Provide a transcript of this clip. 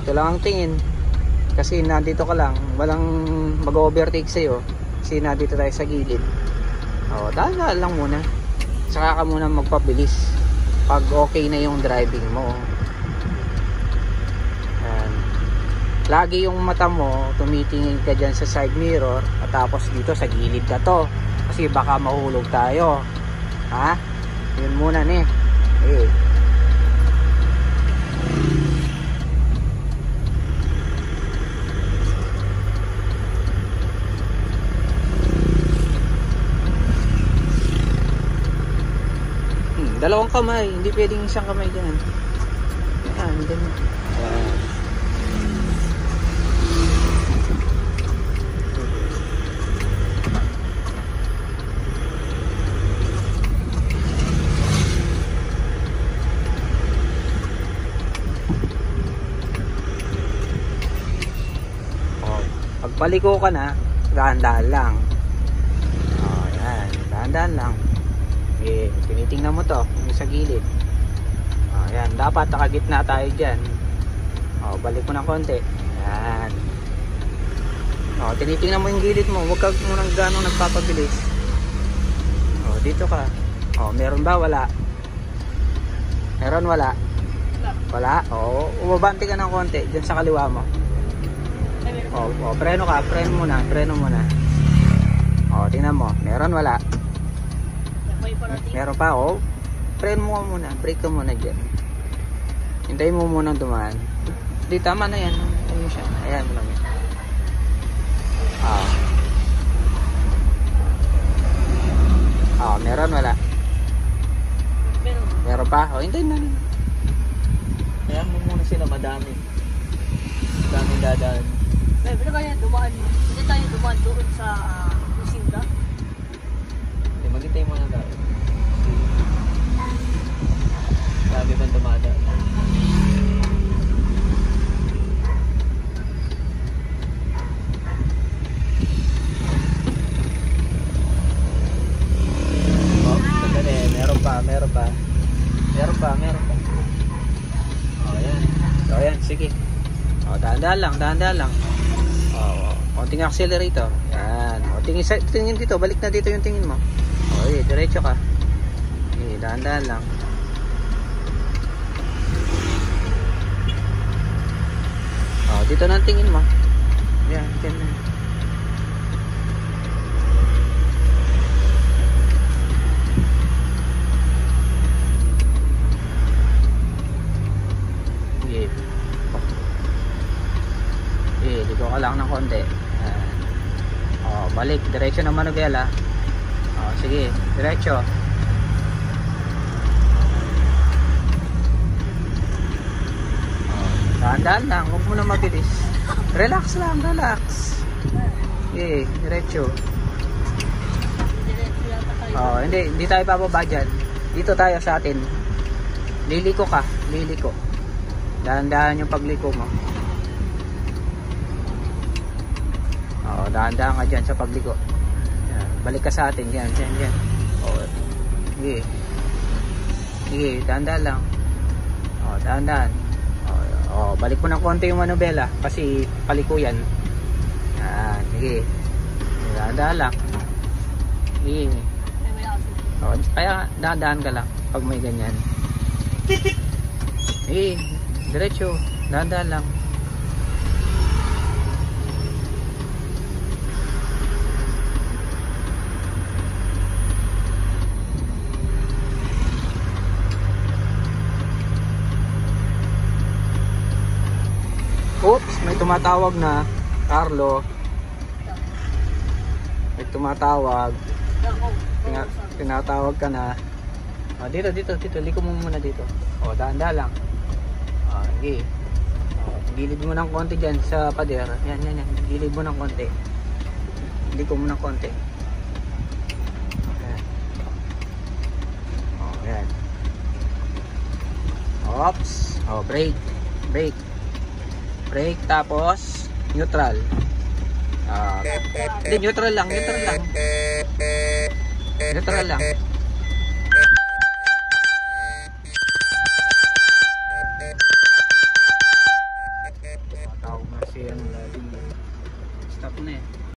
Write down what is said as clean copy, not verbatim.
dito lang ang tingin. Kasi nandito ka lang, walang mag-overtake sa'yo. Kasi nandito tayo sa gilid. O, dahan lang muna. Saka ka muna magpabilis pag okay na yung driving mo. Ayan. Lagi yung mata mo tumitingin ka dyan sa side mirror, at tapos dito sa gilid ka to. Kasi baka mahulog tayo. Ha? Yun muna ne. Eh. Dalawang kamay, hindi pwedeng isang kamay dyan. Yan, ganyan. Yan. Pagpaliko ka na, dahan-dahan lang. Oh, yan, dahan-dahan lang. Eh, tinitingnan mo to, yung sa gilid. Oh, yan, dapat nakagitna tayo dyan. Oh, balik mo ng konti. Yan. Oh, tinitingnan mo yung gilid mo, huwag ka munang ganong nagpapabilis. Oh, dito ka. Oh, meron ba? Wala. Meron? Wala. Wala? Oh, umabante ka ng konti dyan sa kaliwa mo. Oh, oh, preno ka, preno muna. Oh, tingnan mo, meron? Wala. Meron pa, oh. Preno mo muna, brake ka muna dyan. Hintayin mo muna dumaan. Di, tama na yan. Ayun siya. Ayan mo lang yan. Meron? Wala. Meron pa? Oh, hintayin na. Ayan mo muna sila, madami. Daming dadaan. Pwede ba yan dumaan? Hindi tayo dumaan doon sa Lucinda? Okay, maghintay muna tayo. Sabi bang dumadaan? Oh, sandali. Meron pa. Oh, yan. So, yan. Sige. Oh, dahan-dahan lang. Oh, konting accelerator. Yan. O, tingin dito. Balik na dito yung tingin mo. O, diretso ka. Dahan-dahan lang. O, dito na ang tingin mo. Yan, ganyan. Dito ka lang ng konti. Oh, balik, diretso ng manubela. Oh, sige, diretso. Oh, dahan-dahan lang, huwag mo na mabilis. Relax lang, relax. Okay, diretso. Oh, hindi tayo bababa dyan. Dito tayo sa atin. Liliko ka, liliko. Dahan-dahan yung pagliko mo. Oh, dahan-dahan ka dyan sa pagliko. Yan. Balik ka sa atin. Yan. Oh, sige, dahan-dahan lang. Oh, dahan-dahan. Oh, balik mo ng konti yung manubela kasi paliko yan. Yan, sige. Dahan-dahan lang. Sige. Oh, kaya dahan-dahan ka lang pag may ganyan. Sige, diretso. Dahan-dahan lang. Oops, may tumatawag na. Carlo. May tumatawag. Tinatawag ka na. Oh, dito. Liko mo muna dito. Oh, dahan-dahan lang. Oh, sige. Oh, gilid mo ng konti dyan sa pader. Yan. Gilid mo ng konti. Liko mo ng konti. Ayan. Oh, yan. Oops. Oh, brake. Brake, tapos neutral. Neutral lang. stop na eh.